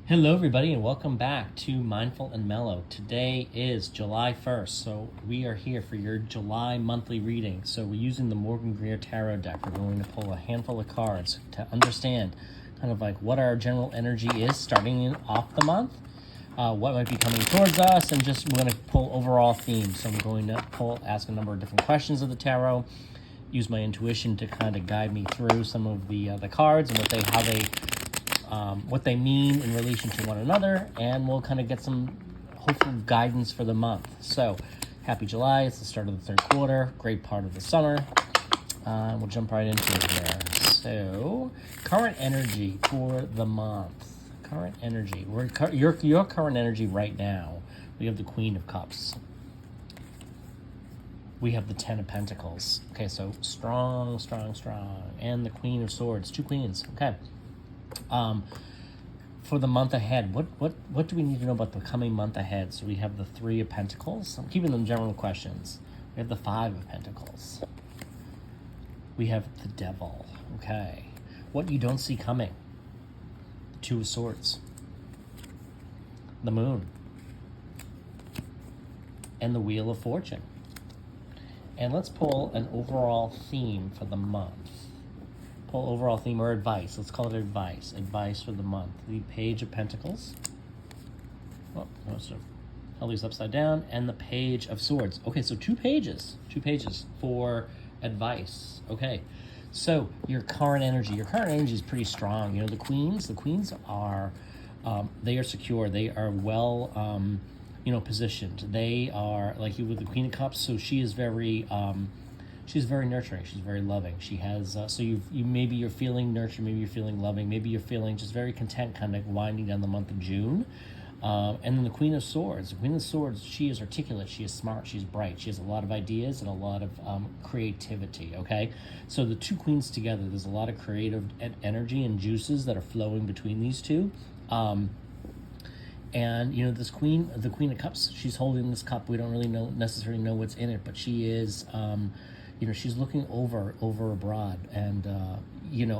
Hello, everybody, and welcome back to Mindful and Mellow. Today is July 1st, so we are here for your July monthly reading. So we're using the Morgan Greer Tarot deck. We're going to pull a handful of cards to understand kind of like what our general energy is starting off the month, what might be coming towards us, and just we're going to pull overall themes. So I'm going to ask a number of different questions of the tarot, use my intuition to kind of guide me through some of the cards and what they mean in relation to one another, and we'll kind of get some hopeful guidance for the month. So, happy July. It's the start of the third quarter, great part of the summer. We'll jump right into it here. So, current energy for the month. Current energy. Your current energy right now. We have the Queen of Cups. We have the Ten of Pentacles. Okay, so strong. And the Queen of Swords. Two queens. Okay. For the month ahead, what do we need to know about the coming month ahead? So we have the Three of Pentacles. I'm keeping them general questions. We have the Five of Pentacles. We have the Devil. Okay. What you don't see coming. The Two of Swords. The Moon. And the Wheel of Fortune. And let's pull an overall theme for the month. Pull overall theme or advice. Let's call it advice. Advice for the month. The Page of Pentacles. Oh, I'll leave this upside down. And the Page of Swords. Okay, so two pages for advice. Okay, so your current energy is pretty strong. You know, the queens are, they are secure. They are well, positioned. They are, like you with the Queen of Cups, so she is very, she's very nurturing. She's very loving. She has, so maybe you're feeling nurtured, maybe you're feeling loving, maybe you're feeling just very content, kind of winding down the month of June. And then the Queen of Swords. The Queen of Swords, she is articulate, she is smart, she's bright, she has a lot of ideas and a lot of creativity, okay? So the two queens together, there's a lot of creative energy and juices that are flowing between these two. And you know, the Queen of Cups, she's holding this cup. We don't really necessarily know what's in it, but she is, she's looking over abroad. And,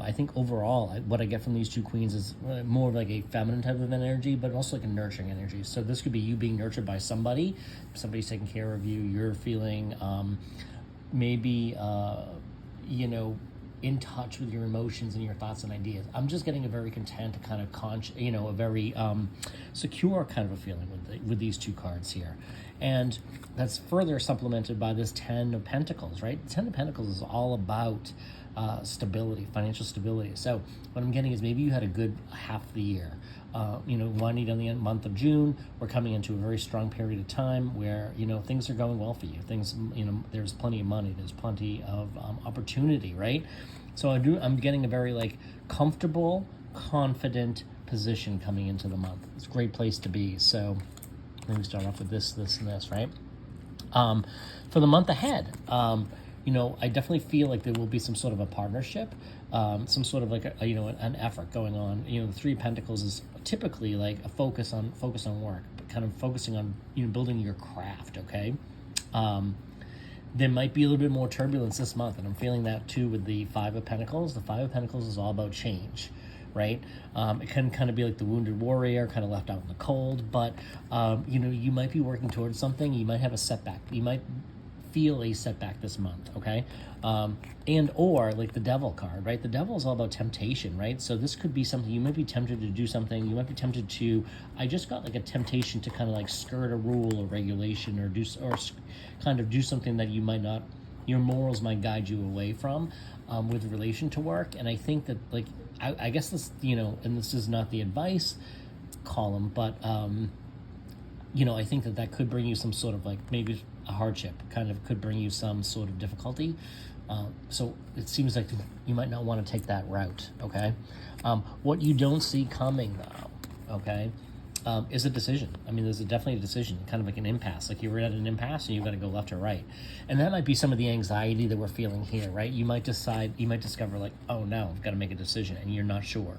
I think overall, what I get from these two queens is more of like a feminine type of energy, but also like a nurturing energy. So this could be you being nurtured by somebody's taking care of you. You're feeling maybe, in touch with your emotions and your thoughts and ideas. I'm just getting a very content, kind of a very secure kind of a feeling with these two cards here. And that's further supplemented by this Ten of Pentacles, right? The Ten of Pentacles is all about stability, financial stability. So what I'm getting is maybe you had a good half of the year. Winding down the month of June, we're coming into a very strong period of time where, things are going well for you. Things, there's plenty of money, there's plenty of opportunity, right? So I'm getting a very comfortable, confident position coming into the month. It's a great place to be. So let me start off with this, and this, right? For the month ahead, I definitely feel like there will be some sort of a partnership, some sort of an effort going on. The Three of Pentacles is typically like a focus on work, but kind of focusing on building your craft. Okay, there might be a little bit more turbulence this month, and I'm feeling that too with the Five of Pentacles. The Five of Pentacles is all about change, right? It can kind of be like the wounded warrior, kind of left out in the cold, but you might be working towards something. You might have a setback. You might feel a setback this month, okay? And or like the Devil card, right? The Devil is all about temptation, right? So this could be something, you might be tempted to do something, you might be tempted to, I just got like a temptation to kind of like skirt a rule or regulation or kind of do something that you might not, your morals might guide you away from with relation to work. And I think that I guess this, and this is not the advice column, but I think that could bring you some sort of maybe a hardship, kind of could bring you some sort of difficulty. So it seems like you might not want to take that route, okay? What you don't see coming, though, okay, is a decision. I mean, there's definitely a decision, kind of like an impasse. Like you're at an impasse and you've got to go left or right. And that might be some of the anxiety that we're feeling here, right? You might discover oh no, I've got to make a decision and you're not sure.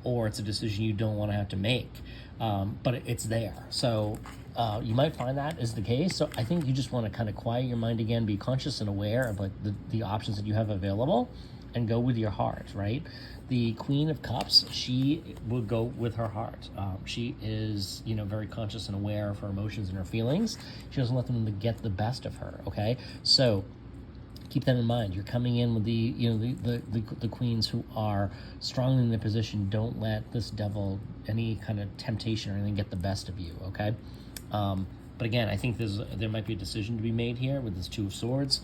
Or it's a decision you don't want to have to make, but it's there. So you might find that is the case. So I think you just want to kind of quiet your mind again, be conscious and aware of the options that you have available, and go with your heart, right? The Queen of Cups, she will go with her heart. She is, very conscious and aware of her emotions and her feelings. She doesn't let them get the best of her, okay? So keep that in mind. You're coming in with the queens who are strongly in their position. Don't let this devil, any kind of temptation or anything, get the best of you, okay? But again, I think there might be a decision to be made here with this Two of Swords.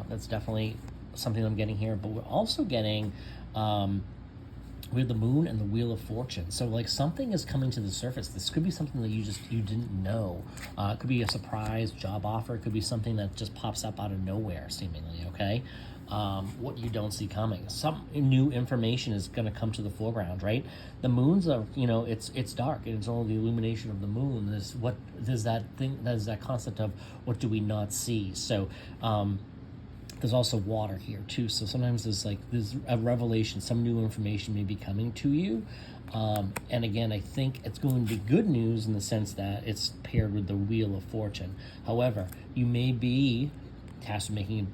That's definitely something I'm getting here. But we're also getting we have the Moon and the Wheel of Fortune. So like something is coming to the surface. This could be something that you didn't know. It could be a surprise job offer. It could be something that just pops up out of nowhere, seemingly, okay? What you don't see coming. Some new information is going to come to the foreground, right? The moons are, it's dark, and it's only the illumination of the moon. There's that concept of what do we not see. So there's also water here too. So sometimes there's a revelation, some new information may be coming to you. And again, I think it's going to be good news in the sense that it's paired with the Wheel of Fortune. However, you may be tasked with making,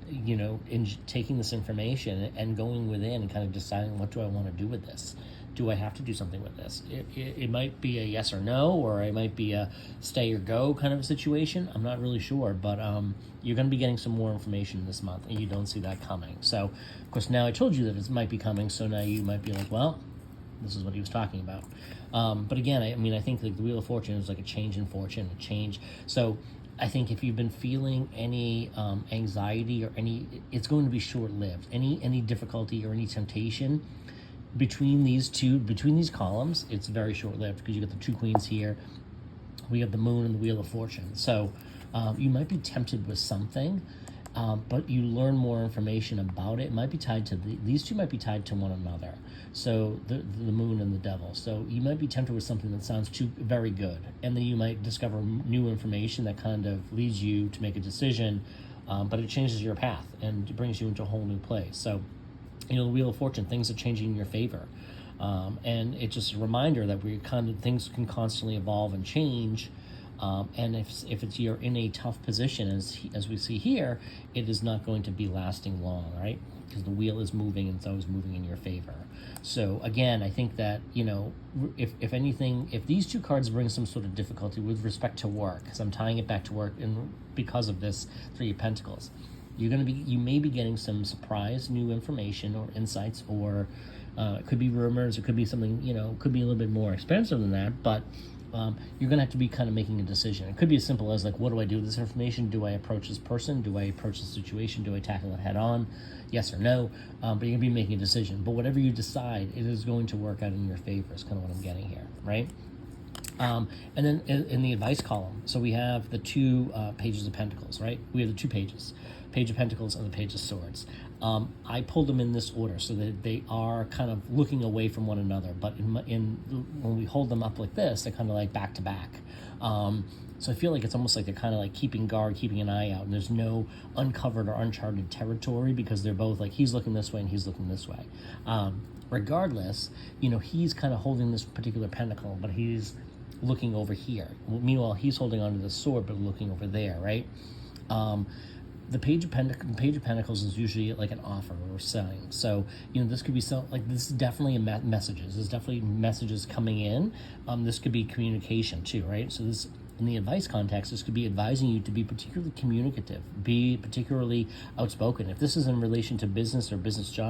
taking this information and going within and kind of deciding, what do I want to do with this? Do I have to do something with this? It might be a yes or no, or it might be a stay or go kind of situation. I'm not really sure, but you're going to be getting some more information this month, and you don't see that coming. So, of course, now I told you that it might be coming, so now you might be like, well, this is what he was talking about. But again, I think the Wheel of Fortune is like a change in fortune, a change. So I think if you've been feeling any anxiety or it's going to be short-lived. Any difficulty or any temptation between these columns, it's very short-lived because you got the two queens here. We have the Moon and the Wheel of Fortune. So you might be tempted with something, but you learn more information about it. It might be tied to these two might be tied to one another. So the Moon and the Devil. So you might be tempted with something that sounds very good, and then you might discover new information that kind of leads you to make a decision, but it changes your path and it brings you into a whole new place. So the Wheel of Fortune, things are changing in your favor. And it's just a reminder that things can constantly evolve and change. And if you're in a tough position, as we see here, it is not going to be lasting long, right? Because the wheel is moving and it's always moving in your favor. So again, I think that, if anything, if these two cards bring some sort of difficulty with respect to work, because I'm tying it back to work because of this Three of Pentacles, you may be getting some surprise new information or insights, or it could be rumors, it could be something, could be a little bit more expensive than that, but you're going to have to be kind of making a decision. It could be as simple as what do I do with this information? Do I approach this person? Do I approach the situation? Do I tackle it head on? Yes or no? But you're going to be making a decision. But whatever you decide, it is going to work out in your favor is kind of what I'm getting here, right? And then in the advice column, so we have the two pages of Pentacles, right? We have the two pages, Page of Pentacles and the Page of Swords. I pulled them in this order so that they are kind of looking away from one another, but when we hold them up like this, they're kind of like back to back. So I feel like it's almost like they're kind of like keeping guard, keeping an eye out, and there's no uncovered or uncharted territory because they're both like he's looking this way and he's looking this way. Regardless, he's kind of holding this particular pentacle, but he's looking over here. Meanwhile, he's holding onto the sword, but looking over there, right? The Page of Pentacles is usually like an offer or selling. So, this could be this is definitely messages. There's definitely messages coming in. This could be communication too, right? So this, in the advice context, this could be advising you to be particularly communicative, be particularly outspoken. If this is in relation to business or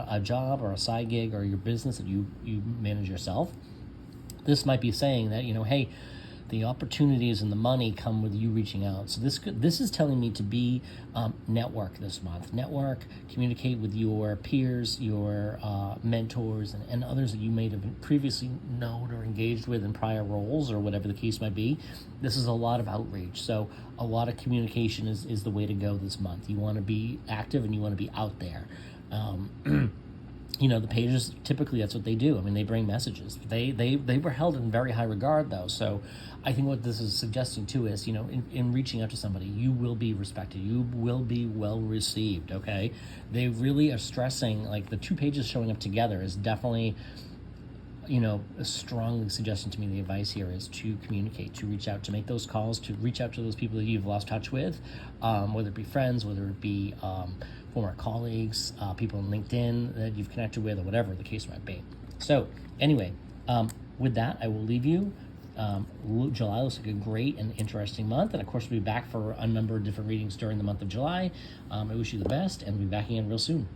a job or a side gig or your business that you manage yourself, this might be saying that, hey, the opportunities and the money come with you reaching out. So this is telling me to be network this month. Network, communicate with your peers, your mentors, and others that you may have previously known or engaged with in prior roles or whatever the case might be. This is a lot of outreach. So a lot of communication is the way to go this month. You want to be active and you want to be out there. The pages, typically that's what they do. They bring messages. They were held in very high regard, though. So I think what this is suggesting, too, is, in reaching out to somebody, you will be respected. You will be well received, okay? They really are stressing, the two pages showing up together is definitely strongly suggesting to me the advice here is to communicate, to reach out, to make those calls, to reach out to those people that you've lost touch with, whether it be friends, whether it be former colleagues, people on LinkedIn that you've connected with, or whatever the case might be. So anyway, with that, I will leave you. July looks like a great and interesting month, and of course we'll be back for a number of different readings during the month of July. I wish you the best, and we'll be back again real soon.